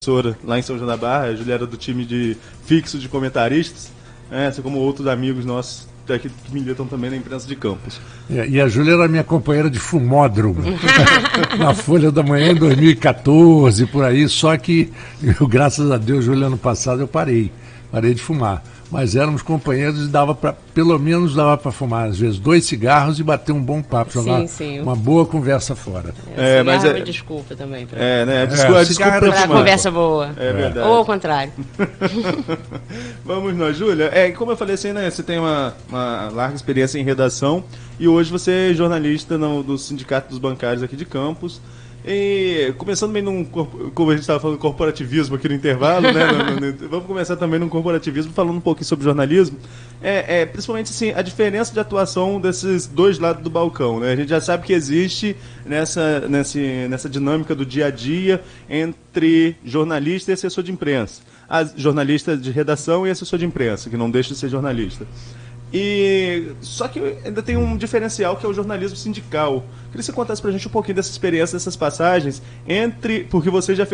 professora lá em São João da Barra, a Júlia era do time de fixo de comentaristas, assim como outros amigos nossos daqui que militam também na imprensa de Campos. E a Júlia era minha companheira de fumódromo na Folha da Manhã em 2014, por aí, só que, graças a Deus, Júlia, ano passado eu parei de fumar. Mas éramos companheiros e pelo menos dava para fumar, às vezes, 2 cigarros e bater um bom papo, jogar uma boa conversa fora. Mas é desculpa também. Desculpa para conversa boa. É verdade. Ou ao contrário. Vamos nós, Júlia. Como eu falei assim, né, você tem uma larga experiência em redação e hoje você é jornalista do Sindicato dos Bancários aqui de Campos. E começando bem como a gente estava falando, corporativismo aqui no intervalo, né? Vamos começar também no corporativismo, falando um pouquinho sobre jornalismo. Principalmente assim, a diferença de atuação desses dois lados do balcão, né? A gente já sabe que existe nessa dinâmica do dia a dia entre jornalista e assessor de imprensa. Jornalista de redação e assessor de imprensa, que não deixa de ser jornalista. Só que ainda tem um diferencial que é o jornalismo sindical. Queria que você contasse pra gente um pouquinho dessa experiência, dessas passagens, porque você já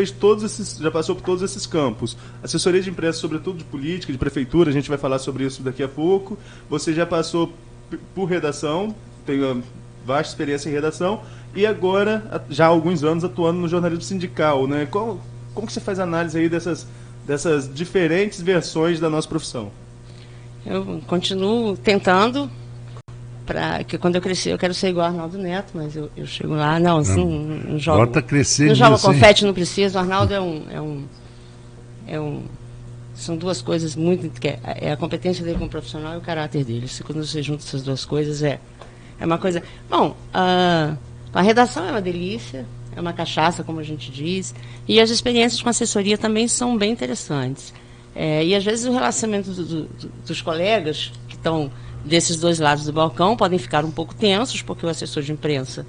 passou por todos esses campos. Assessoria de imprensa, sobretudo de política, de prefeitura, a gente vai falar sobre isso daqui a pouco. Você já passou por redação, tem uma vasta experiência em redação, e agora, já há alguns anos, atuando no jornalismo sindical, né? Como que você faz análise aí dessas diferentes versões da nossa profissão? Eu continuo tentando, que quando eu crescer eu quero ser igual ao Arnaldo Neto, mas eu chego lá, não jogo. Bota crescer. Não jogo confete, não preciso. O Arnaldo são duas coisas muito. É a competência dele como profissional e o caráter dele. Quando você junta essas duas coisas, é uma coisa. Bom, a redação é uma delícia, é uma cachaça, como a gente diz, e as experiências com assessoria também são bem interessantes. E às vezes o relacionamento dos colegas que estão desses dois lados do balcão podem ficar um pouco tensos, porque o assessor de imprensa,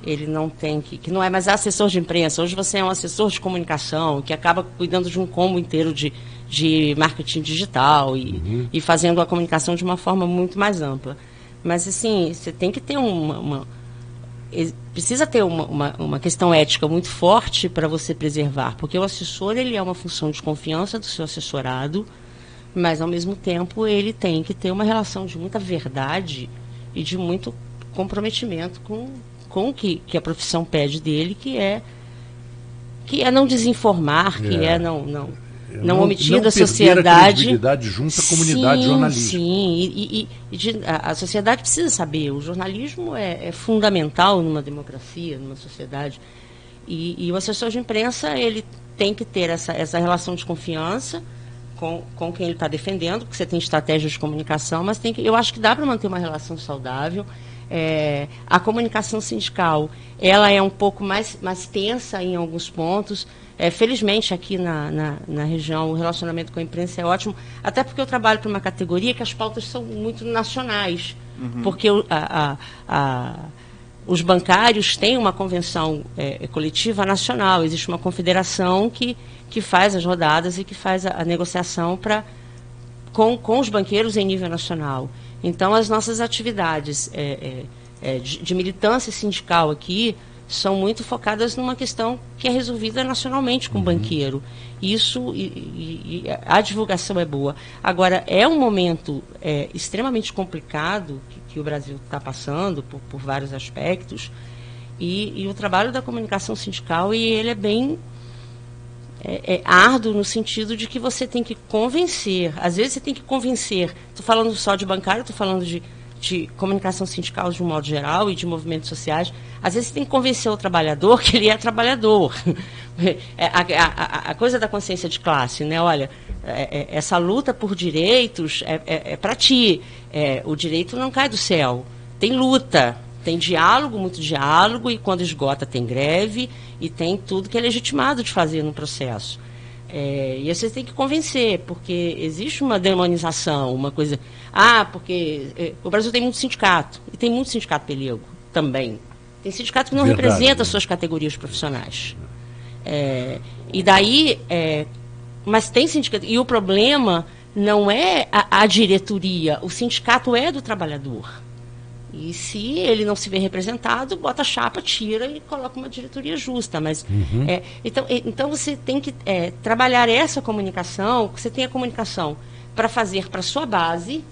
ele não tem que não é mais assessor de imprensa, hoje você é um assessor de comunicação, que acaba cuidando de um combo inteiro de marketing digital e fazendo a comunicação de uma forma muito mais ampla. Mas assim, você tem que ter precisa ter uma questão ética muito forte para você preservar, porque o assessor, ele é uma função de confiança do seu assessorado, mas ao mesmo tempo ele tem que ter uma relação de muita verdade e de muito comprometimento com o que a profissão pede dele, que é não desinformar, que é não omitir da sociedade. A credibilidade junto à comunidade jornalística. Sim, a sociedade precisa saber. O jornalismo é fundamental numa democracia, numa sociedade. E o assessor de imprensa, ele tem que ter essa relação de confiança com quem ele está defendendo, porque você tem estratégias de comunicação, mas eu acho que dá para manter uma relação saudável. A comunicação sindical, ela é um pouco mais tensa em alguns pontos. Felizmente, aqui na região, o relacionamento com a imprensa é ótimo, até porque eu trabalho para uma categoria que as pautas são muito nacionais, porque os bancários têm uma convenção coletiva nacional, existe uma confederação que faz as rodadas e que faz a negociação com os banqueiros em nível nacional. Então, as nossas atividades de militância sindical aqui são muito focadas numa questão que é resolvida nacionalmente com o banqueiro. Isso, a divulgação é boa. Agora, é um momento extremamente complicado que o Brasil está passando por vários aspectos, e o trabalho da comunicação sindical, ele é bem árduo no sentido de que você tem que convencer. Às vezes você tem que convencer. Estou falando só de bancário, estou falando de comunicação sindical de um modo geral e de movimentos sociais. Às vezes você tem que convencer o trabalhador que ele é trabalhador. A coisa da consciência de classe, né? Olha, essa luta por direitos é para ti. O direito não cai do céu. Tem luta, tem diálogo, muito diálogo, e quando esgota tem greve, e tem tudo que é legitimado de fazer no processo. E você tem que convencer, porque existe uma demonização, uma coisa... porque o Brasil tem muito sindicato, e tem muito sindicato pelego também. Tem sindicato que não representa as suas categorias profissionais. E daí... mas tem sindicato... E o problema não é a diretoria, o sindicato é do trabalhador. E se ele não se vê representado, bota a chapa, tira e coloca uma diretoria justa. Mas, então você tem que trabalhar essa comunicação, você tem a comunicação para fazer para a sua base,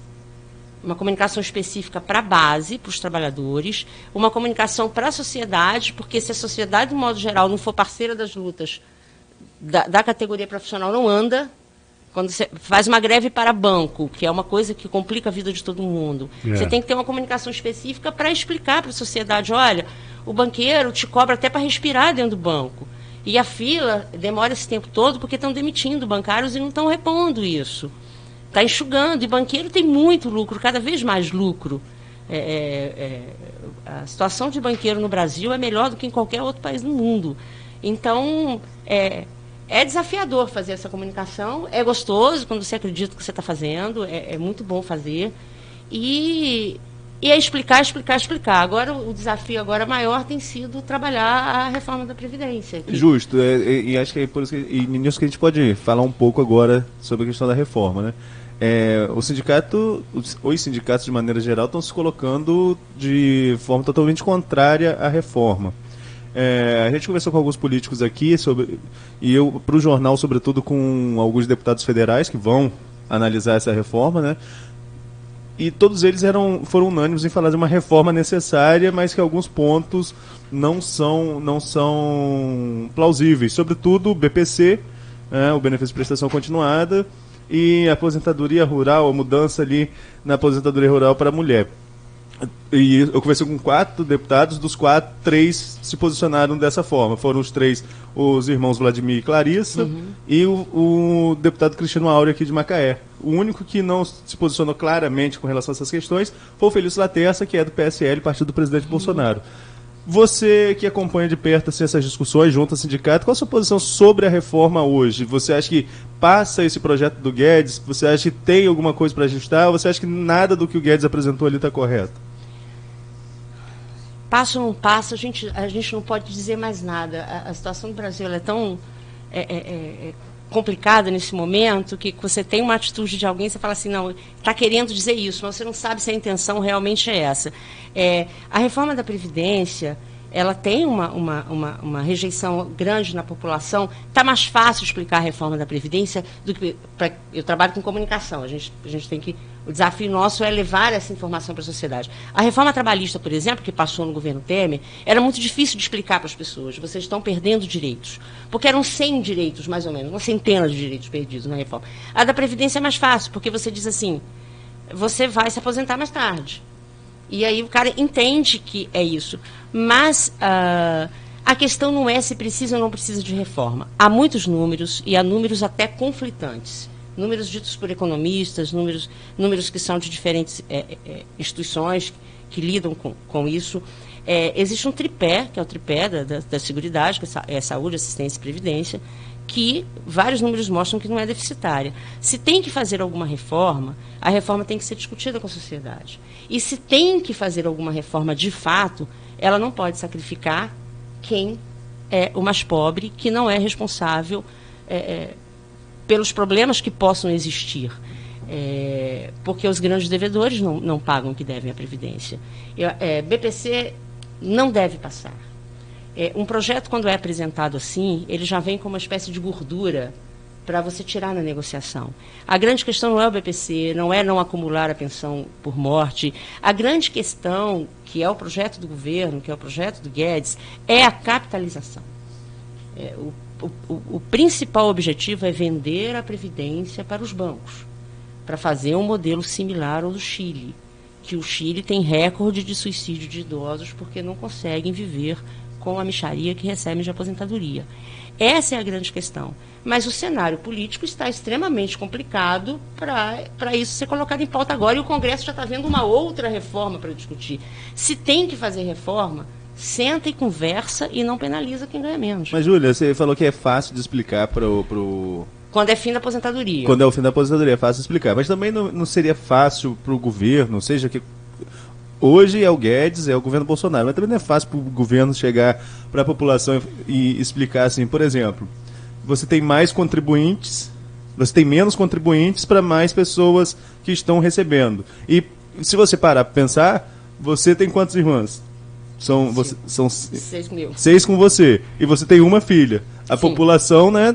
uma comunicação específica para a base, para os trabalhadores, uma comunicação para a sociedade, porque se a sociedade, de modo geral, não for parceira das lutas da categoria profissional, não anda. Quando você faz uma greve para banco, que é uma coisa que complica a vida de todo mundo, você tem que ter uma comunicação específica para explicar para a sociedade, olha, o banqueiro te cobra até para respirar dentro do banco. E a fila demora esse tempo todo porque estão demitindo bancários e não estão repondo isso. Está enxugando, e banqueiro tem muito lucro, cada vez mais lucro. A situação de banqueiro no Brasil é melhor do que em qualquer outro país do mundo. Então, é desafiador fazer essa comunicação, é gostoso quando você acredita que você está fazendo, é muito bom fazer. E é explicar. Agora, o desafio agora maior tem sido trabalhar a reforma da Previdência. Justo, e acho que é por isso que, nisso que a gente pode falar um pouco agora sobre a questão da reforma, né? Os sindicatos de maneira geral estão se colocando de forma totalmente contrária à reforma. A gente conversou com alguns políticos aqui e eu para o jornal, sobretudo com alguns deputados federais que vão analisar essa reforma, né? E todos eles foram unânimes em falar de uma reforma necessária, mas que alguns pontos não são plausíveis, sobretudo o BPC, o benefício de prestação continuada, e a aposentadoria rural, a mudança ali na aposentadoria rural para a mulher. E eu conversei com 4 deputados, dos 4, 3 se posicionaram dessa forma. Foram os 3, os irmãos Vladimir e Clarissa, e o deputado Cristiano Áureo aqui de Macaé. O único que não se posicionou claramente com relação a essas questões foi o Felício Laterça, que é do PSL, partido do presidente Bolsonaro. Você que acompanha de perto assim, essas discussões junto ao sindicato, qual a sua posição sobre a reforma hoje? Você acha que passa esse projeto do Guedes? Você acha que tem alguma coisa para ajustar? Ou você acha que nada do que o Guedes apresentou ali está correto? Passa ou não passa, a gente não pode dizer mais nada. A situação do Brasil ela é tão complicada nesse momento que você tem uma atitude de alguém, você fala assim, não, está querendo dizer isso, mas você não sabe se a intenção realmente é essa. A reforma da Previdência, ela tem uma rejeição grande na população. Está mais fácil explicar a reforma da Previdência do que... Eu trabalho com comunicação, a gente tem que... O desafio nosso é levar essa informação para a sociedade. A reforma trabalhista, por exemplo, que passou no governo Temer, era muito difícil de explicar para as pessoas. Vocês estão perdendo direitos. Porque eram 100 direitos, mais ou menos, uma centena de direitos perdidos na reforma. A da Previdência é mais fácil, porque você diz assim, você vai se aposentar mais tarde. E aí o cara entende que é isso. Mas a questão não é se precisa ou não precisa de reforma. Há muitos números, e há números até conflitantes. Números ditos por economistas, números que são de diferentes instituições que lidam com isso. Existe um tripé, que é o tripé da Seguridade, que é saúde, assistência e previdência, que vários números mostram que não é deficitária. Se tem que fazer alguma reforma, a reforma tem que ser discutida com a sociedade. E se tem que fazer alguma reforma de fato, ela não pode sacrificar quem é o mais pobre, que não é responsável pelos problemas que possam existir, porque os grandes devedores não pagam o que devem à Previdência. BPC não deve passar. Um projeto, quando é apresentado assim, ele já vem com uma espécie de gordura para você tirar na negociação. A grande questão não é o BPC, não é não acumular a pensão por morte. A grande questão, que é o projeto do governo, que é o projeto do Guedes, é a capitalização. O principal objetivo é vender a Previdência para os bancos, para fazer um modelo similar ao do Chile, que o Chile tem recorde de suicídio de idosos porque não conseguem viver com a mixaria que recebem de aposentadoria. Essa é a grande questão. Mas o cenário político está extremamente complicado para isso ser colocado em pauta agora, e o Congresso já está vendo uma outra reforma para discutir. Se tem que fazer reforma, senta e conversa e não penaliza quem ganha menos. Mas, Júlia, você falou que é fácil de explicar pro... Quando é fim da aposentadoria. Quando é o fim da aposentadoria, é fácil de explicar. Mas também não seria fácil para o governo, seja que... Hoje é o Guedes, é o governo Bolsonaro, mas também não é fácil para o governo chegar para a população e explicar assim, por exemplo, você tem mais contribuintes, você tem menos contribuintes para mais pessoas que estão recebendo. E se você parar para pensar, Você tem quantas irmãs? São 6 mil. 6 com você. E você tem uma filha. A Sim. população, né,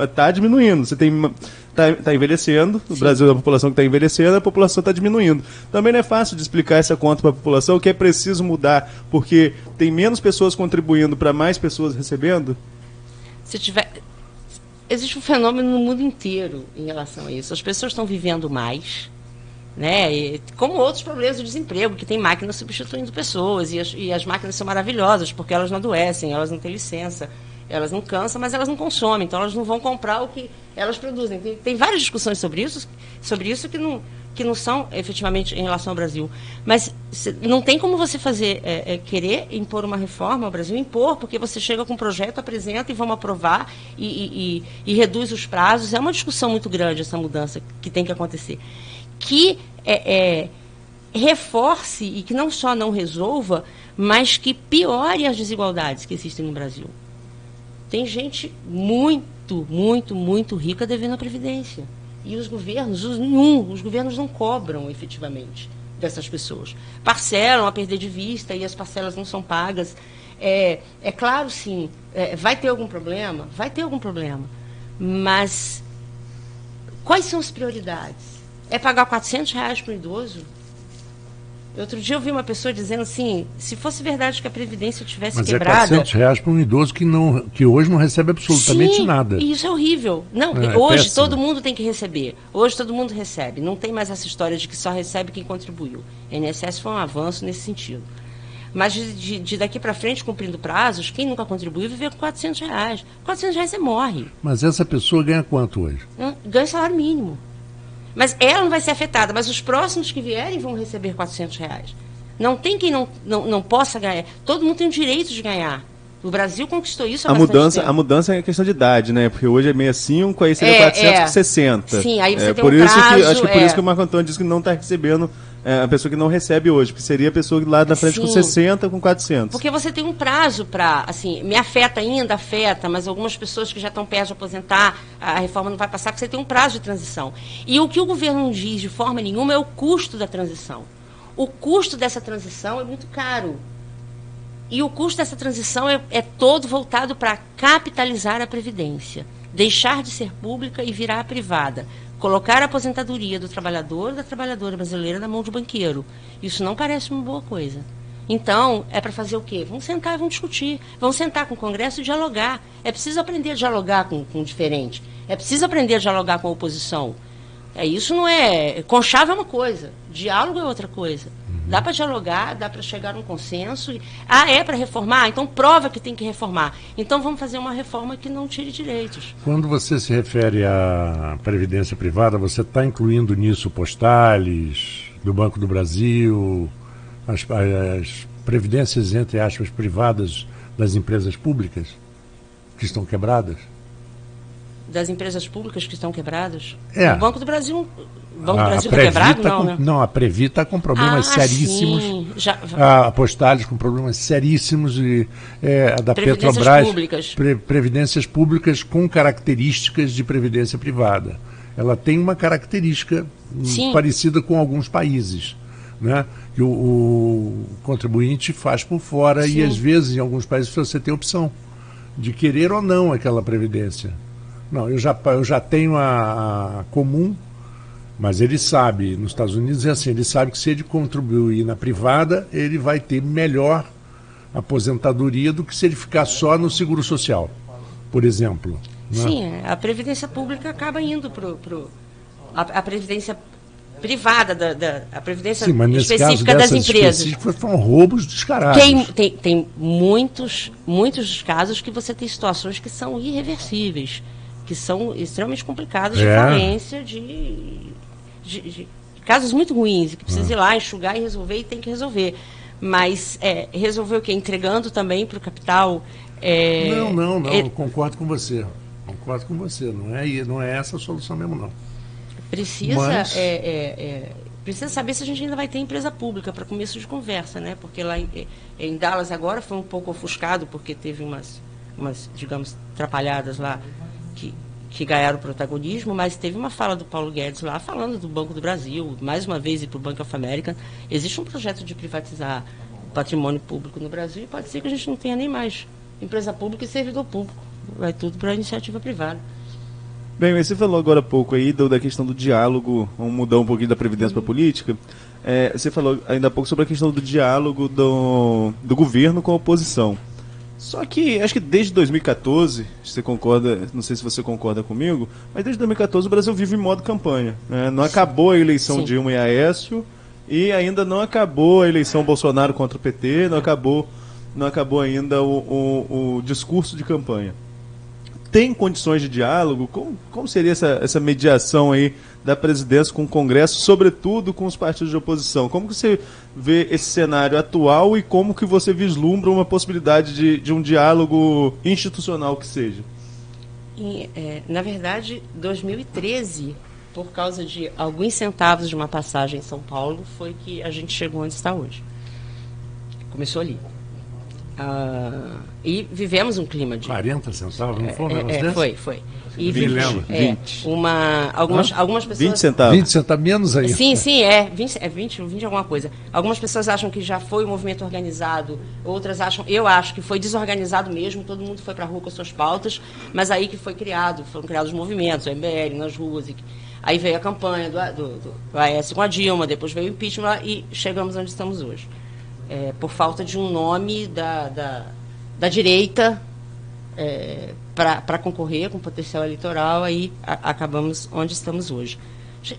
está diminuindo. Você tá envelhecendo. O Brasil é uma população que está envelhecendo, a população está diminuindo. Também não é fácil de explicar essa conta para a população, que é preciso mudar, porque tem menos pessoas contribuindo para mais pessoas recebendo. Existe um fenômeno no mundo inteiro em relação a isso. As pessoas estão vivendo mais, né? E, como outros problemas do desemprego, que tem máquinas substituindo pessoas, e as máquinas são maravilhosas, porque elas não adoecem, elas não têm licença, elas não cansam, mas elas não consomem, então elas não vão comprar o que elas produzem. Tem várias discussões sobre isso que não são efetivamente em relação ao Brasil. Mas não tem como você querer impor uma reforma ao Brasil, porque você chega com um projeto, apresenta e vamos aprovar e reduz os prazos. É uma discussão muito grande essa mudança que tem que acontecer. Que reforce e que não só não resolva, mas que piore as desigualdades que existem no Brasil. Tem gente muito, muito, muito rica devendo a Previdência. E os governos não cobram efetivamente dessas pessoas. Parcelam a perder de vista e as parcelas não são pagas. É claro, sim, vai ter algum problema? Vai ter algum problema. Mas quais são as prioridades? É pagar R$400 para o idoso? Outro dia eu vi uma pessoa dizendo assim, se fosse verdade que a Previdência tivesse quebrada... Mas é R$400 para um idoso que hoje não recebe absolutamente nada. E isso é horrível. Não, hoje todo mundo tem que receber. Hoje todo mundo recebe. Não tem mais essa história de que só recebe quem contribuiu. A INSS foi um avanço nesse sentido. Mas de daqui para frente, cumprindo prazos, quem nunca contribuiu viver com R$400. R$400 você morre. Mas essa pessoa ganha quanto hoje? Ganha salário mínimo. Mas ela não vai ser afetada, mas os próximos que vierem vão receber R$400. Não tem quem não possa ganhar. Todo mundo tem o direito de ganhar. O Brasil conquistou isso há bastante tempo. A mudança é questão de idade, né? Porque hoje é 65, aí seria 460. Sim, aí você tem por um isso prazo. Acho que por isso que o Marco Antônio disse que não está recebendo, a pessoa que não recebe hoje, porque seria a pessoa lá na frente com 60, com 400. Porque você tem um prazo para, assim, me afeta, mas algumas pessoas que já estão perto de aposentar, a reforma não vai passar, porque você tem um prazo de transição. E o que o governo não diz de forma nenhuma é o custo da transição. O custo dessa transição é muito caro. E o custo dessa transição é todo voltado para capitalizar a Previdência, deixar de ser pública e virar privada, colocar a aposentadoria do trabalhador ou da trabalhadora brasileira na mão de banqueiro. Isso não parece uma boa coisa. Então, é para fazer o quê? Vamos sentar e vamos discutir. Vamos sentar com o Congresso e dialogar. É preciso aprender a dialogar com o diferente. É preciso aprender a dialogar com a oposição. Isso não é... Conchave é uma coisa, diálogo é outra coisa. Dá para dialogar, dá para chegar a um consenso. É para reformar? Então prova que tem que reformar. Então vamos fazer uma reforma que não tire direitos. Quando você se refere à previdência privada, você está incluindo nisso postais, do Banco do Brasil, as previdências, entre aspas, privadas das empresas públicas que estão quebradas? Das empresas públicas que estão quebradas? O Banco do Brasil... O Banco do Brasil está quebrado? Não, a Previ está com problemas seríssimos. Sim. A Postales com problemas seríssimos. A da Petrobras, previdências públicas com características de previdência privada. Ela tem uma característica parecida com alguns países, né? Que o contribuinte faz por fora. E às vezes em alguns países você tem opção de querer ou não aquela previdência. Não, eu já tenho a comum. Mas ele sabe, nos Estados Unidos é assim, ele sabe que se ele contribuir na privada, ele vai ter melhor aposentadoria do que se ele ficar só no seguro social, por exemplo. Sim, né? A previdência pública acaba indo para a previdência privada, a previdência específica das empresas. Foram roubos descarados. Tem muitos casos que você tem situações que são irreversíveis, que são extremamente complicadas de falência, de casos muito ruins, que precisa ir lá, enxugar e resolver, e tem que resolver. Mas resolver o quê? Entregando também para o capital? Não, eu concordo com você. Não é essa a solução mesmo, não. Precisa saber se a gente ainda vai ter empresa pública para começo de conversa, né? Porque lá em Dallas agora foi um pouco ofuscado, porque teve umas digamos, atrapalhadas lá, que que ganharam protagonismo, mas teve uma fala do Paulo Guedes lá falando do Banco do Brasil, mais uma vez ir para o Bank of America. Existe um projeto de privatizar o patrimônio público no Brasil e pode ser que a gente não tenha nem mais empresa pública e servidor público. Vai tudo para a iniciativa privada. Bem, mas você falou agora há pouco aí da questão do diálogo, vamos mudar um pouquinho da Previdência para a política. Você falou ainda há pouco sobre a questão do diálogo do governo com a oposição. Só que, acho que desde 2014, você concorda, não sei se você concorda comigo, mas desde 2014 o Brasil vive em modo campanha. Né? Não acabou a eleição Sim. Dilma e Aécio, e ainda não acabou a eleição Bolsonaro contra o PT, não acabou ainda o discurso de campanha. Tem condições de diálogo? Como seria essa mediação aí da presidência com o Congresso, sobretudo com os partidos de oposição? Como que você vê esse cenário atual e como que você vislumbra uma possibilidade de um diálogo institucional que seja? Na verdade, 2013, por causa de alguns centavos de uma passagem em São Paulo, foi que a gente chegou onde está hoje. Começou ali. E vivemos um clima de... 40 centavos, não foi um negócio desse? Foi. E 20. Algumas pessoas... 20 centavos. 20 centavos menos aí. Sim, 20 alguma coisa. Algumas pessoas acham que já foi um movimento organizado, outras acham... Eu acho que foi desorganizado mesmo, todo mundo foi para a rua com as suas pautas, mas aí que foram criados movimentos, o MBL nas ruas, aí veio a campanha do Aécio com a Dilma, depois veio o impeachment e chegamos onde estamos hoje. Por falta de um nome da direita para concorrer com potencial eleitoral, aí acabamos onde estamos hoje.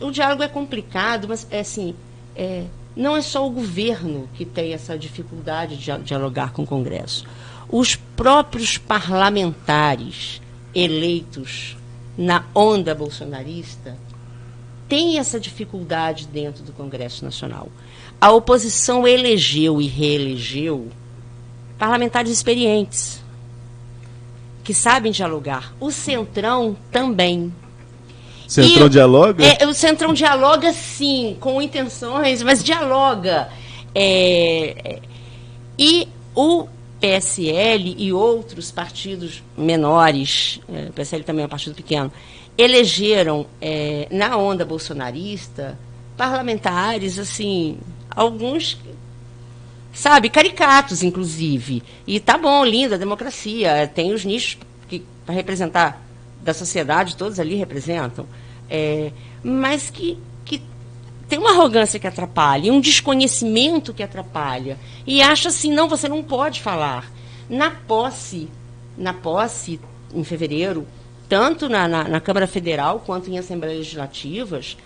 O diálogo é complicado, mas não é só o governo que tem essa dificuldade de dialogar com o Congresso. Os próprios parlamentares eleitos na onda bolsonarista têm essa dificuldade dentro do Congresso Nacional. A oposição elegeu e reelegeu parlamentares experientes, que sabem dialogar. O Centrão também. Centrão dialoga? O Centrão dialoga, sim, com intenções, mas dialoga. E o PSL e outros partidos menores, o PSL também é um partido pequeno, elegeram, na onda bolsonarista, parlamentares, assim, alguns, caricatos, inclusive. E tá bom, linda a democracia, tem os nichos para representar da sociedade, todos ali representam, mas que tem uma arrogância que atrapalha, e um desconhecimento que atrapalha, e acha assim, não, você não pode falar. Na posse, em fevereiro, tanto na Câmara Federal quanto em Assembleias Legislativas,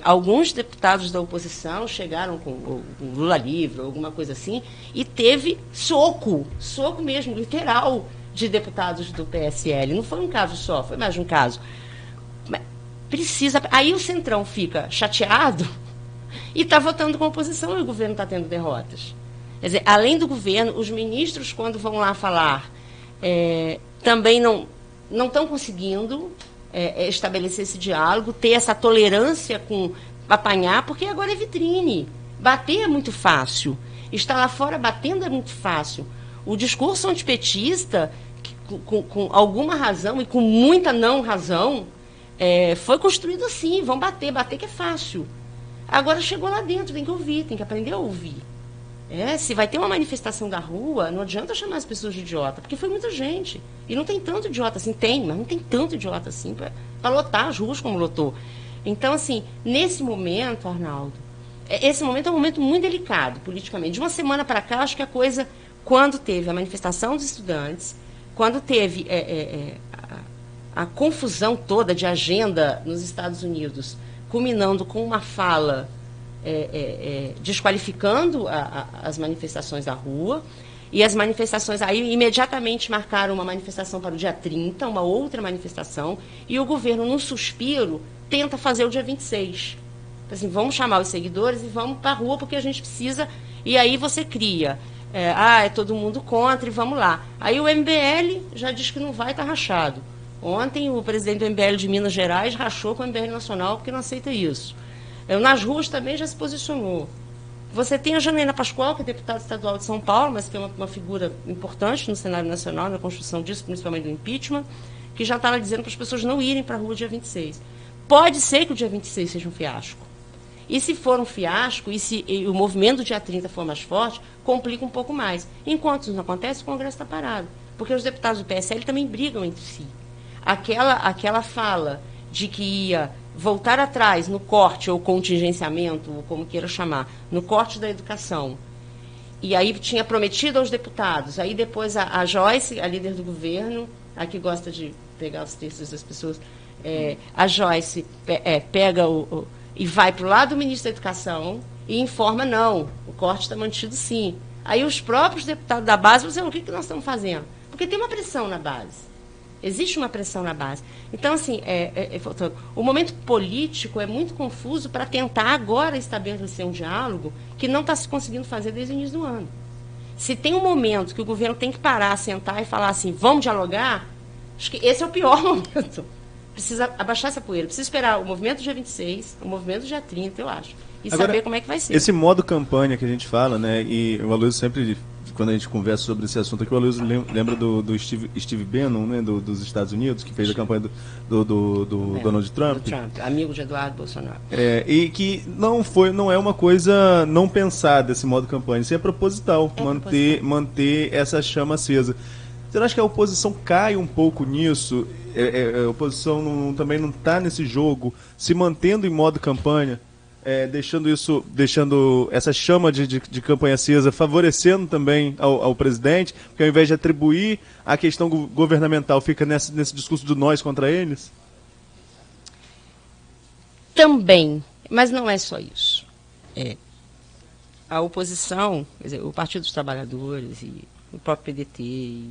alguns deputados da oposição chegaram com o Lula livre, alguma coisa assim, e teve soco mesmo, literal, de deputados do PSL. Não foi um caso só, foi mais de um caso. Aí o Centrão fica chateado e está votando com a oposição e o governo está tendo derrotas. Quer dizer, além do governo, os ministros, quando vão lá falar, também não estão conseguindo estabelecer esse diálogo, ter essa tolerância com apanhar, porque agora é vitrine. Bater é muito fácil. Estar lá fora batendo é muito fácil. O discurso antipetista, com alguma razão e com muita não razão, foi construído assim, vão bater que é fácil. Agora chegou lá dentro, tem que ouvir, tem que aprender a ouvir. Se vai ter uma manifestação da rua, não adianta chamar as pessoas de idiota, porque foi muita gente. E não tem tanto idiota assim, mas não tem tanto idiota assim para lotar as ruas como lotou. Então, assim, nesse momento, Arnaldo, esse momento é um momento muito delicado politicamente. De uma semana para cá, acho que a coisa, quando teve a manifestação dos estudantes, quando teve a confusão toda de agenda nos Estados Unidos, culminando com uma fala desqualificando as manifestações da rua, e as manifestações aí imediatamente marcaram uma manifestação para o dia 30, uma outra manifestação, e o governo, num suspiro, tenta fazer o dia 26. Assim, vamos chamar os seguidores e vamos para a rua porque a gente precisa, e aí você cria, todo mundo contra e vamos lá. Aí o MBL já diz que não vai, está rachado. Ontem o presidente do MBL de Minas Gerais rachou com o MBL Nacional porque não aceita isso. Nas ruas também já se posicionou. Você tem a Janaína Pascoal, que é deputada estadual de São Paulo, mas que é uma figura importante no cenário nacional, na construção disso, principalmente do impeachment, que já estava dizendo para as pessoas não irem para a rua dia 26. Pode ser que o dia 26 seja um fiasco. E se for um fiasco, e o movimento do dia 30 for mais forte, complica um pouco mais. Enquanto isso não acontece, o Congresso está parado. Porque os deputados do PSL também brigam entre si. Aquela fala de que ia voltar atrás no corte ou contingenciamento, ou como queira chamar, no corte da educação, e aí tinha prometido aos deputados, aí depois a Joyce, a líder do governo, a que gosta de pegar os textos das pessoas, a Joyce pega e vai para o lado do ministro da Educação e informa, não, o corte está mantido sim. Aí os próprios deputados da base vão dizer, o que nós estamos fazendo? Porque tem uma pressão na base. Existe uma pressão na base. Então, assim, o momento político é muito confuso para tentar agora estabelecer um diálogo que não está se conseguindo fazer desde o início do ano. Se tem um momento que o governo tem que parar, sentar e falar assim, vamos dialogar, acho que esse é o pior momento. Precisa abaixar essa poeira, precisa esperar o movimento do dia 26, o movimento do dia 30, eu acho, e agora, saber como é que vai ser. Esse modo campanha que a gente fala, né, e o Aloysio sempre, quando a gente conversa sobre esse assunto aqui, o Aloysio lembra do Steve Bannon, né, dos Estados Unidos, que fez a campanha do Donald Trump. Do Trump, amigo de Eduardo Bolsonaro. E que não é uma coisa não pensada esse modo campanha, isso é proposital, manter essa chama acesa. Você não acha que a oposição cai um pouco nisso? A oposição também não está nesse jogo, se mantendo em modo campanha, deixando essa chama de campanha acesa, favorecendo também ao presidente, porque ao invés de atribuir a questão governamental, fica nesse discurso do nós contra eles? Também, mas não é só isso. A oposição, quer dizer, o Partido dos Trabalhadores e o próprio PDT,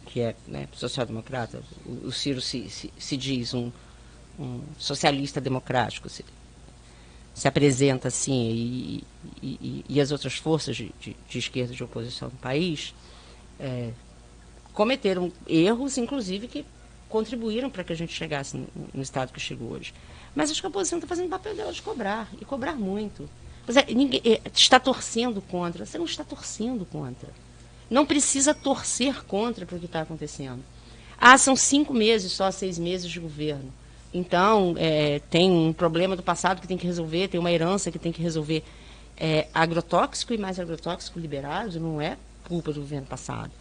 que é, né, social-democrata, o Ciro se diz um socialista democrático, se apresenta assim, e as outras forças de esquerda de oposição no país cometeram erros, inclusive, que contribuíram para que a gente chegasse no estado que chegou hoje. Mas acho que a oposição está fazendo o papel dela de cobrar, e cobrar muito. Ninguém está torcendo contra, você não está torcendo contra. Não precisa torcer contra para o que está acontecendo. São 5 meses, só 6 meses de governo. Então, tem um problema do passado que tem que resolver, tem uma herança que tem que resolver. Agrotóxico e mais agrotóxico liberado não é culpa do governo passado.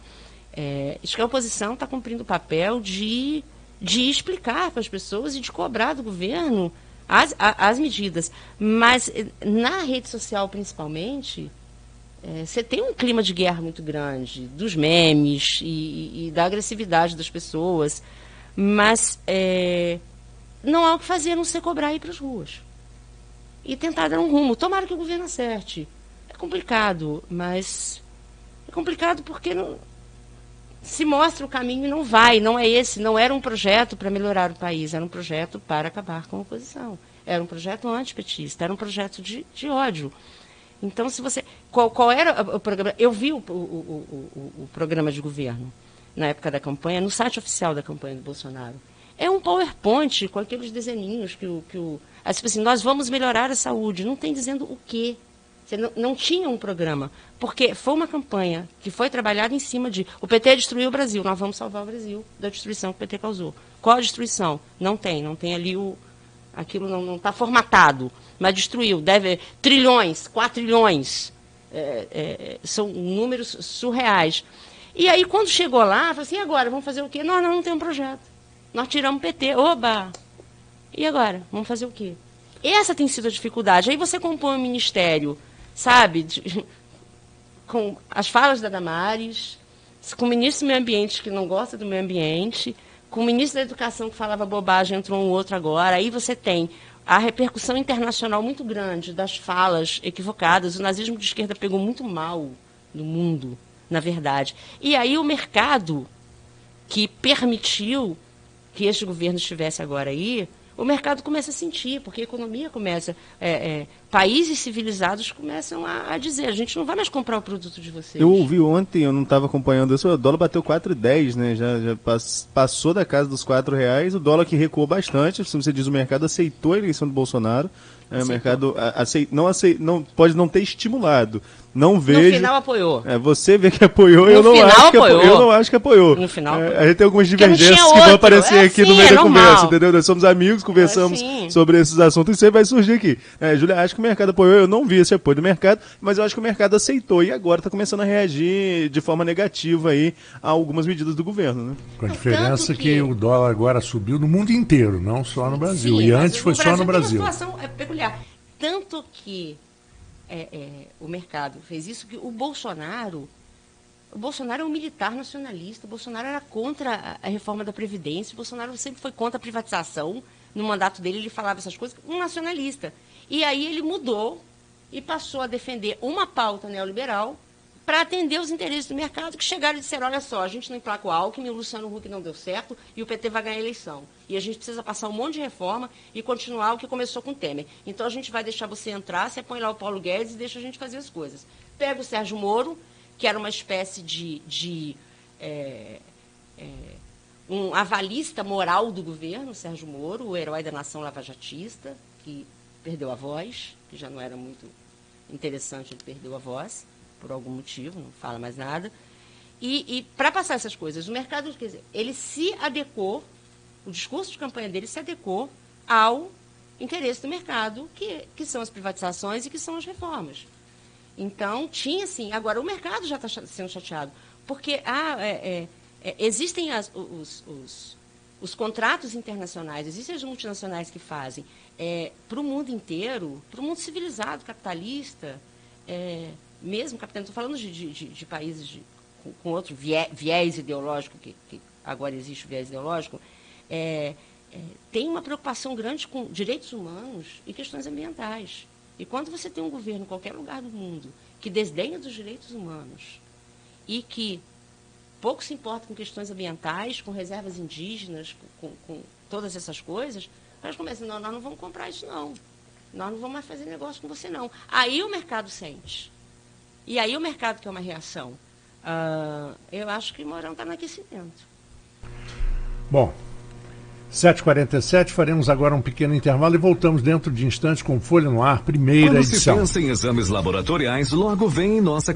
Acho que a oposição está cumprindo o papel de explicar para as pessoas e de cobrar do governo as medidas. Mas, na rede social, principalmente, você tem um clima de guerra muito grande, dos memes e da agressividade das pessoas, mas não há o que fazer a não ser cobrar e ir para as ruas. E tentar dar um rumo. Tomara que o governo acerte. É complicado, mas é complicado porque se mostra o caminho e não vai. Não é esse, não era um projeto para melhorar o país, era um projeto para acabar com a oposição. Era um projeto antipetista, era um projeto de ódio. Então, se você... Qual era o programa? Eu vi o programa de governo na época da campanha, no site oficial da campanha do Bolsonaro. É um PowerPoint com aqueles desenhinhos assim, nós vamos melhorar a saúde. Não tem dizendo o quê. Você não tinha um programa. Porque foi uma campanha que foi trabalhada em cima de o PT destruiu o Brasil, nós vamos salvar o Brasil da destruição que o PT causou. Qual a destruição? Não tem ali aquilo não está formatado, mas destruiu, deve trilhões, 4 trilhões, são números surreais. E aí, quando chegou lá, falou assim, e agora, vamos fazer o quê? Não tem um projeto. Nós tiramos o PT, oba! E agora? Vamos fazer o quê? Essa tem sido a dificuldade. Aí você compõe um ministério, sabe, com as falas da Damares, com o ministro do Meio Ambiente que não gosta do meio ambiente, com o ministro da Educação que falava bobagem, entrou um outro agora. Aí você tem a repercussão internacional muito grande das falas equivocadas. O nazismo de esquerda pegou muito mal no mundo, na verdade. E aí o mercado que permitiu que este governo estivesse agora aí, o mercado começa a sentir, porque a economia começa... países civilizados começam a dizer, a gente não vai mais comprar o produto de vocês. Eu ouvi ontem, eu não estava acompanhando isso, o dólar bateu 4,10, né? Já passou da casa dos R$ 4, o dólar que recuou bastante, se você diz, o mercado aceitou a eleição do Bolsonaro, o mercado não pode não ter estimulado. Não vejo. No final apoiou. Você vê que apoiou, eu não acho que apoiou. No final apoiou. A gente tem algumas divergências que vão aparecer aqui no meio da conversa, entendeu? Nós somos amigos, conversamos sobre esses assuntos e sempre vai surgir aqui. Júlia, acho que o mercado apoiou, eu não vi esse apoio do mercado, mas eu acho que o mercado aceitou e agora está começando a reagir de forma negativa aí a algumas medidas do governo, né? Com a diferença que o dólar agora subiu no mundo inteiro, não só no Brasil. Sim, e antes foi só no Brasil. A situação é peculiar. Tanto que o mercado fez isso, que o Bolsonaro é um militar nacionalista, o Bolsonaro era contra a reforma da Previdência, o Bolsonaro sempre foi contra a privatização, no mandato dele ele falava essas coisas, um nacionalista. E aí ele mudou e passou a defender uma pauta neoliberal para atender os interesses do mercado, que chegaram e disseram, olha só, a gente não emplaca o Alckmin, o Luciano Huck não deu certo e o PT vai ganhar a eleição. E a gente precisa passar um monte de reforma e continuar o que começou com o Temer. Então a gente vai deixar você entrar, você põe lá o Paulo Guedes e deixa a gente fazer as coisas. Pega o Sérgio Moro, que era uma espécie de um avalista moral do governo, Sérgio Moro, o herói da nação lavajatista, que perdeu a voz, que já não era muito interessante, ele perdeu a voz, por algum motivo, não fala mais nada. E para passar essas coisas, o mercado, quer dizer, ele se adequou, o discurso de campanha dele se adequou ao interesse do mercado, que são as privatizações e que são as reformas. Então, tinha sim. Agora, o mercado já está sendo chateado, porque existem os contratos internacionais, existem as multinacionais que fazem para o mundo inteiro, para o mundo civilizado, capitalista, mesmo capitalista, estou falando de países com outro viés ideológico, que agora existe o viés ideológico, tem uma preocupação grande com direitos humanos e questões ambientais. E quando você tem um governo em qualquer lugar do mundo que desdenha dos direitos humanos e que pouco se importa com questões ambientais, com reservas indígenas, com todas essas coisas, nós começamos, não, nós não vamos comprar isso, não. Nós não vamos mais fazer negócio com você, não. Aí o mercado sente. E aí o mercado quer uma reação. Eu acho que o Mourão está no aquecimento. Bom, 7h47, faremos agora um pequeno intervalo e voltamos dentro de instantes com Folha no Ar, primeira edição. Quando se pensa em exames laboratoriais, logo vem em nossa